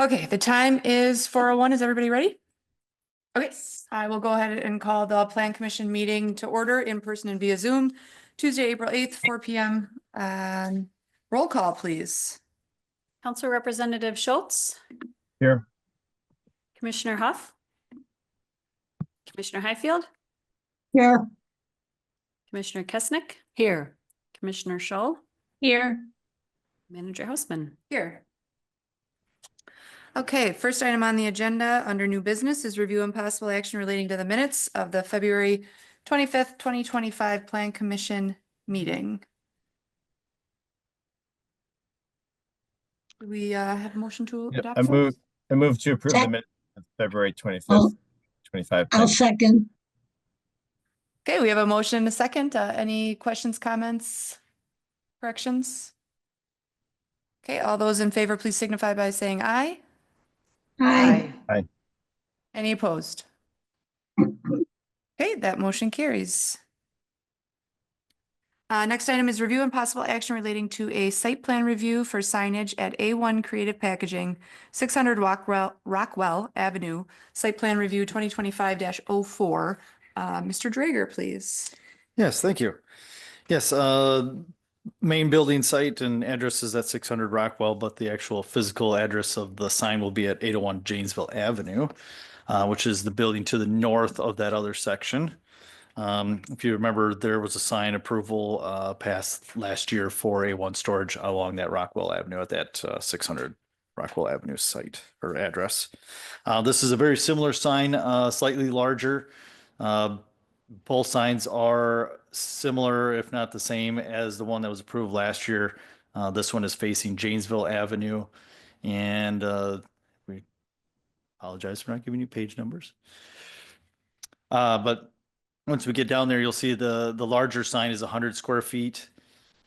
Okay, the time is 4:01. Is everybody ready? Okay, I will go ahead and call the Plan Commission meeting to order in person and via Zoom, Tuesday, April 8th, 4 p.m. Roll call, please. Council Representative Schultz, Here. Commissioner Huff, Commissioner Highfield, Here. Commissioner Kesnick. Here. Commissioner Scholl. Here. Manager Hausman. Here. Okay, first item on the agenda under new business is review and possible action relating to the minutes of the February 25th, 2025 Plan Commission meeting. Do we have a motion to adopt? I move to approve the minutes of February 25th, 25. I'll second. Okay, we have a motion and a second. Any questions, comments, corrections? Okay, all those in favor, please signify by saying aye. Aye. Aye. Any opposed? Okay, that motion carries. Next item is review and possible action relating to a site plan review for signage at A1 Creative Packaging, 600 Rockwell Avenue, site plan review 2025-04. Mr. Drager, please. Yes, thank you. Yes, main building site and address is at 600 Rockwell, but the actual physical address of the sign will be at 801 Janesville Avenue, which is the building to the north of that other section. If you remember, there was a sign approval passed last year for A1 storage along that Rockwell Avenue at that 600 Rockwell Avenue site or address. This is a very similar sign, slightly larger. Both signs are similar, if not the same, as the one that was approved last year. This one is facing Janesville Avenue, and we apologize for not giving you page numbers. But once we get down there, you'll see the larger sign is 100 square feet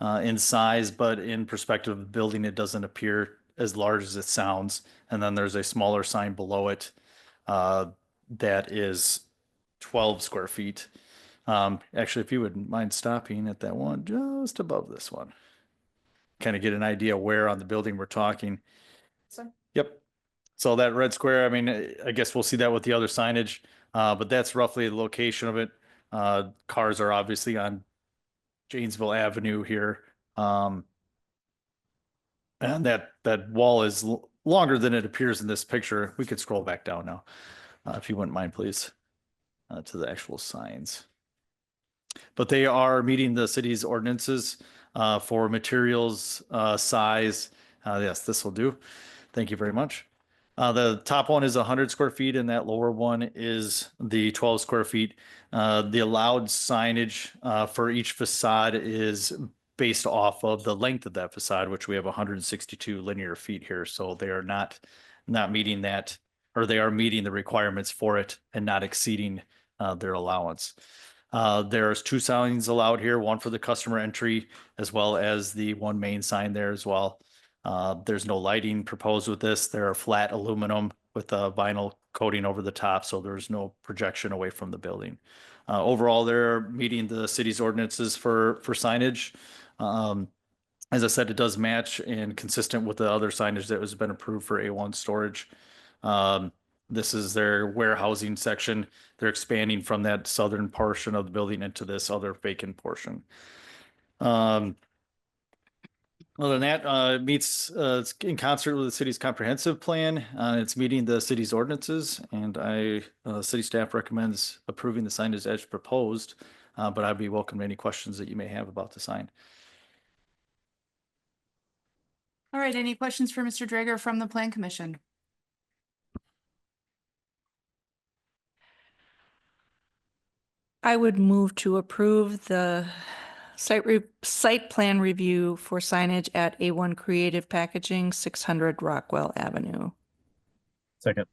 in size, but in perspective of the building, it doesn't appear as large as it sounds. And then there's a smaller sign below it that is 12 square feet. Actually, if you wouldn't mind stopping at that one just above this one, kind of get an idea where on the building we're talking. Sir? Yep. So that red square, I mean, I guess we'll see that with the other signage, but that's roughly the location of it. Cars are obviously on Janesville Avenue here. And that wall is longer than it appears in this picture. We could scroll back down now, if you wouldn't mind, please, to the actual signs. But they are meeting the city's ordinances for materials, size. Yes, this will do. Thank you very much. The top one is 100 square feet and that lower one is the 12 square feet. The allowed signage for each facade is based off of the length of that facade, which we have 162 linear feet here. So they are not meeting that, or they are meeting the requirements for it and not exceeding their allowance. There's two signs allowed here, one for the customer entry, as well as the one main sign there as well. There's no lighting proposed with this. They're flat aluminum with a vinyl coating over the top, so there's no projection away from the building. Overall, they're meeting the city's ordinances for signage. As I said, it does match and consistent with the other signage that has been approved for A1 storage. This is their warehousing section. They're expanding from that southern portion of the building into this other vacant portion. Other than that, it meets it's in concert with the city's comprehensive plan. It's meeting the city's ordinances, and city staff recommends approving the signage as proposed. But I'd be welcome to any questions that you may have about the sign. All right, any questions for Mr. Drager from the Plan Commission? I would move to approve the site plan review for signage at A1 Creative Packaging, 600 Rockwell Avenue. Second.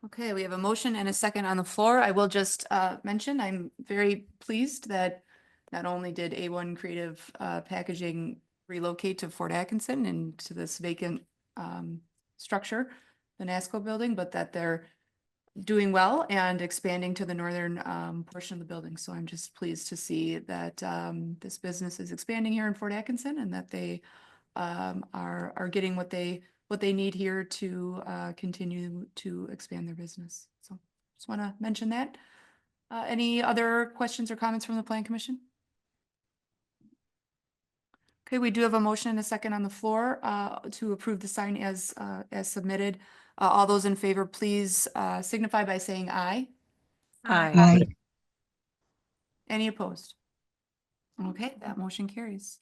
Okay, we have a motion and a second on the floor. I will just mention, I'm very pleased that not only did A1 Creative Packaging relocate to Fort Atkinson and to this vacant structure, the NASCO building, but that they're doing well and expanding to the northern portion of the building. So I'm just pleased to see that this business is expanding here in Fort Atkinson and that they are getting what they what they need here to continue to expand their business. So just want to mention that. Any other questions or comments from the Plan Commission? Okay, we do have a motion and a second on the floor to approve the sign as submitted. All those in favor, please signify by saying aye. Aye. Any opposed? Okay, that motion carries.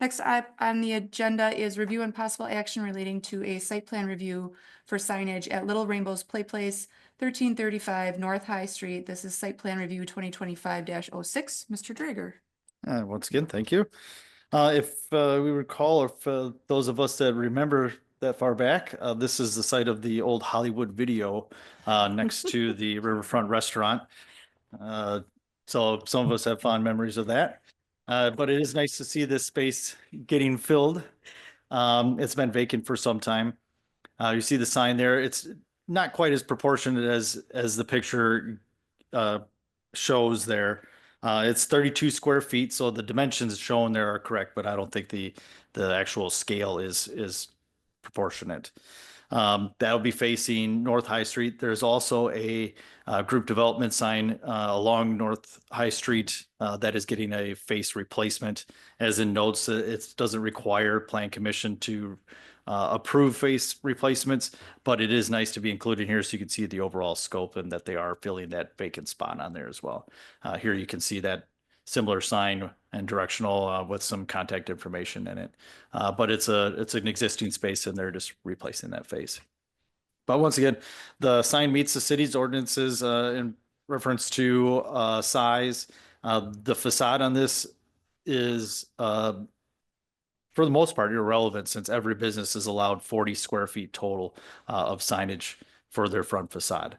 Next up on the agenda is review and possible action relating to a site plan review for signage at Little Rainbows Play Place, 1335 North High Street. This is site plan review 2025-06. Mr. Drager. Once again, thank you. If we recall, if those of us that remember that far back, this is the site of the old Hollywood Video next to the Riverfront Restaurant. So some of us have fond memories of that. But it is nice to see this space getting filled. It's been vacant for some time. You see the sign there. It's not quite as proportionate as the picture shows there. It's 32 square feet, so the dimensions shown there are correct, but I don't think the actual scale is proportionate. That'll be facing North High Street. There's also a group development sign along North High Street that is getting a face replacement. As in notes, it doesn't require Plan Commission to approve face replacements, but it is nice to be included here so you can see the overall scope and that they are filling that vacant spot on there as well. Here you can see that similar sign and directional with some contact information in it. But it's an existing space and they're just replacing that face. But once again, the sign meets the city's ordinances in reference to size. The facade on this is for the most part irrelevant since every business is allowed 40 square feet total of signage for their front facade.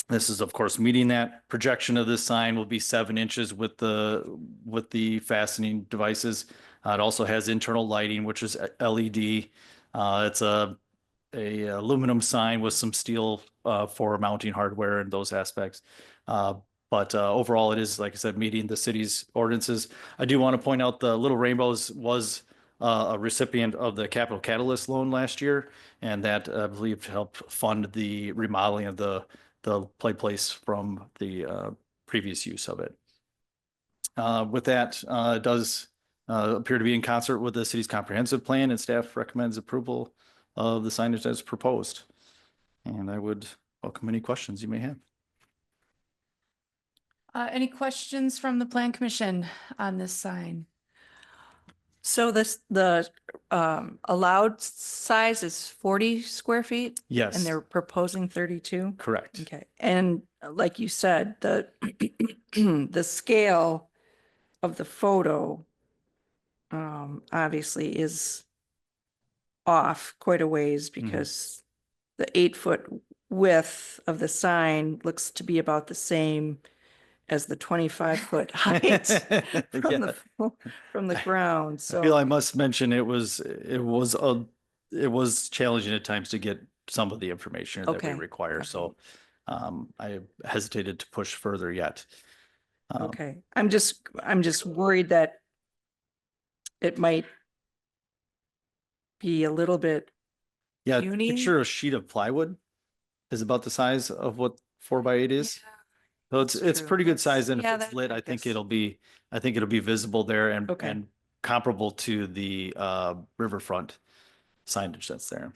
This is, of course, meeting that. Projection of this sign will be 7 inches with the fastening devices. It also has internal lighting, which is LED. It's a aluminum sign with some steel for mounting hardware and those aspects. But overall, it is, like I said, meeting the city's ordinances. I do want to point out the Little Rainbows was a recipient of the Capital Catalyst loan last year, and that I believe helped fund the remodeling of the play place from the previous use of it. With that, it does appear to be in concert with the city's comprehensive plan, and staff recommends approval of the signage as proposed. And I would welcome any questions you may have. Any questions from the Plan Commission on this sign? So the allowed size is 40 square feet? Yes. And they're proposing 32? Correct. Okay. And like you said, the the scale of the photo obviously is off quite a ways because the 8-foot width of the sign looks to be about the same as the 25-foot height from the ground. I feel I So, must mention it was challenging at times to get some of the information that we Okay. require. Okay. So I hesitated to push further yet. okay, I'm just worried that it might be a little bit, Yeah, Puny? picture a sheet of plywood is about the size of what 4x8 is. So it's That's true. pretty good That's- size, and yeah, if it's that- lit, I I think guess. it'll be visible there and Okay. and comparable to the riverfront signage that's there.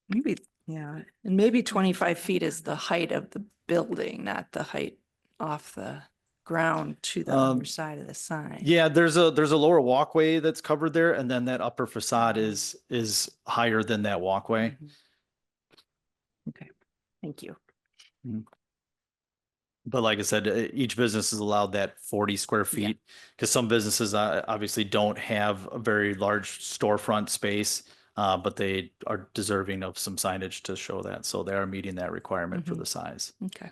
maybe, yeah, and maybe 25 feet is the height of the building, not the height off the ground to the other side of the sign. Yeah, there's a lower walkway that's covered there, and then that upper facade is higher than that walkway. Mhm. Okay, thank you. But like I said, each business is allowed that 40 square Yeah. feet because some businesses obviously don't have a very large storefront space, but they are deserving of some signage to show that. So they are meeting that requirement for Mhm. the size. Okay.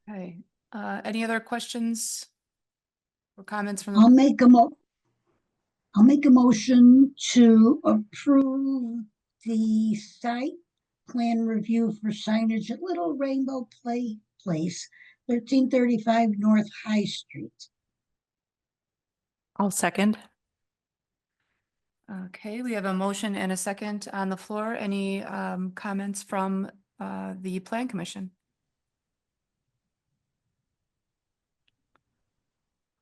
Okay, any other questions or comments from I'll the? make a motion to approve the site plan review for signage at Little Rainbow Place, 1335 North High Street. I'll second. Okay, we have a motion and a second on the floor. Any comments from the Plan Commission?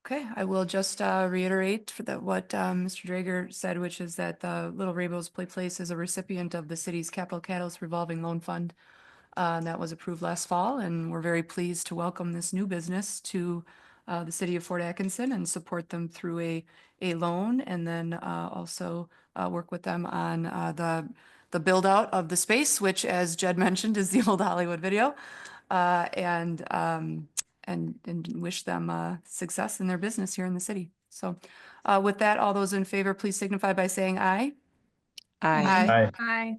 Okay, I will just reiterate for what Mr. Drager said, which is that the Little Rainbows Play Place is a recipient of the city's Capital Catalyst Revolving Loan Fund. And that was approved last fall, and we're very pleased to welcome this new business to the city of Fort Atkinson and support them through a loan, and then also work with them on the build out of the space, which, as Jed mentioned, is the old Hollywood video, and wish them success in their business here in the city. So with that, all those in favor, please signify by saying aye. Aye. Aye.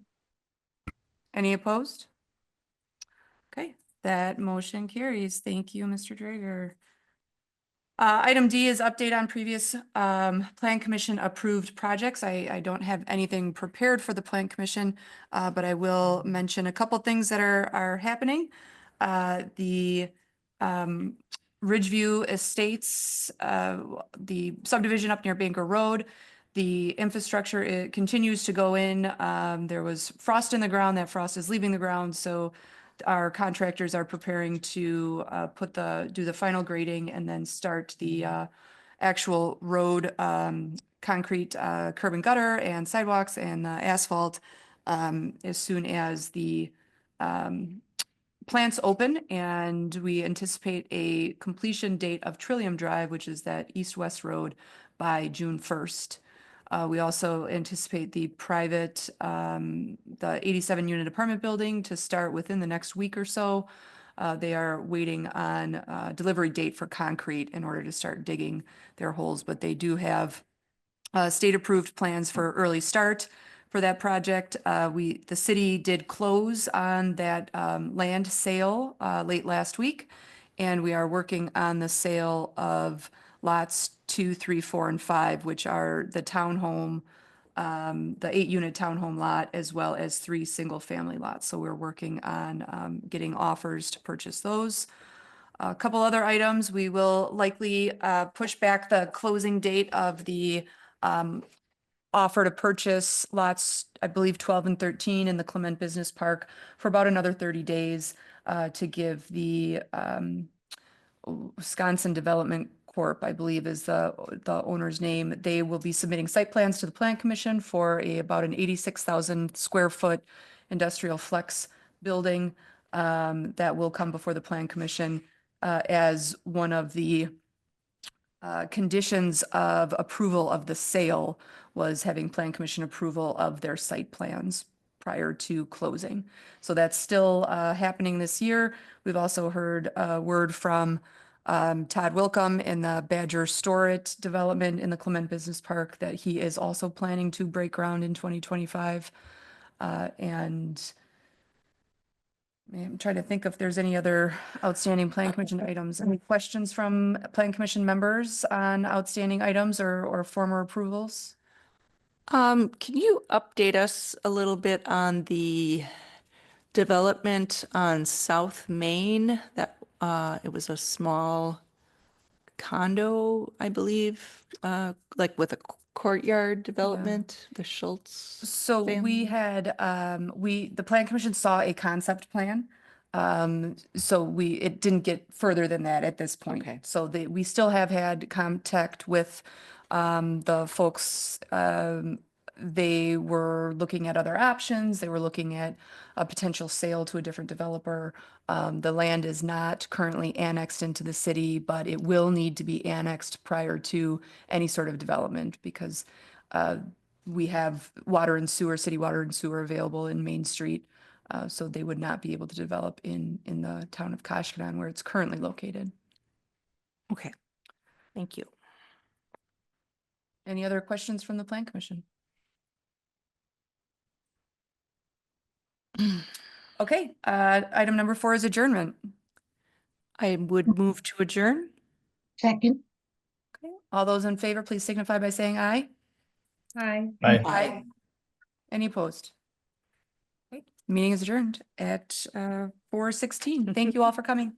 Any opposed? Okay, that motion carries. Thank you, Mr. Drager. Item D is update on previous Plan Commission approved projects. I don't have anything prepared for the Plan Commission, but I will mention a couple things that are happening. The Ridgeview Estates, the subdivision up near Banker Road, the infrastructure, it continues to go in. There was frost in the ground. That frost is leaving the ground, so our contractors are preparing to do the final grading and then start the actual road, concrete curb and gutter and sidewalks and asphalt as soon as the plants open, and we anticipate a completion date of Trillium Drive, which is that east-west road, by June 1st. We also anticipate the private, the 87 unit apartment building to start within the next week or so. They are waiting on a delivery date for concrete in order to start digging their holes, but they do have state approved plans for early start for that project. The city did close on that land sale late last week, and we are working on the sale of lots 2, 3, 4, and 5, which are the townhome, the 8-unit townhome lot, as well as 3 single-family lots. So we're working on getting offers to purchase those. A couple other items, we will likely push back the closing date of the offer to purchase lots, I believe 12 and 13 in the Clement Business Park for about another 30 days to give the Wisconsin Development Corp., I believe is the owner's name. They will be submitting site plans to the Plan Commission for about an 86,000 square foot industrial flex building that will come before the Plan Commission as one of the conditions of approval of the sale was having Plan Commission approval of their site plans prior to closing. So that's still happening this year. We've also heard word from Todd Wilcom in the Badger Store-It development in the Clement Business Park that he is also planning to break ground in 2025. And I'm trying to think if there's any other outstanding Plan Commission items. Any questions from Plan Commission members on outstanding items or former approvals? Can you update us a little bit on the development on South Main? That it was a small condo, I believe, like with a courtyard development, the Schultz. So we family? had, the Plan Commission saw a concept plan. So it didn't get further than that at this point. Okay. So we still have had contact with the folks. They were looking at other options. They were looking at a potential sale to a different developer. The land is not currently annexed into the city, but it will need to be annexed prior to any sort of development because we have water and sewer, city water and sewer available in Main Street. So they would not be able to develop in the town of Koshkonong where it's currently located. Okay, thank you. Any other questions from the Plan Commission? Okay, item number 4 is adjournment. I would move to adjourn. Second. Okay, all those in favor, please signify by saying aye. Aye. Aye. Any opposed? Okay, meeting is adjourned at 4:16. Thank you all for coming.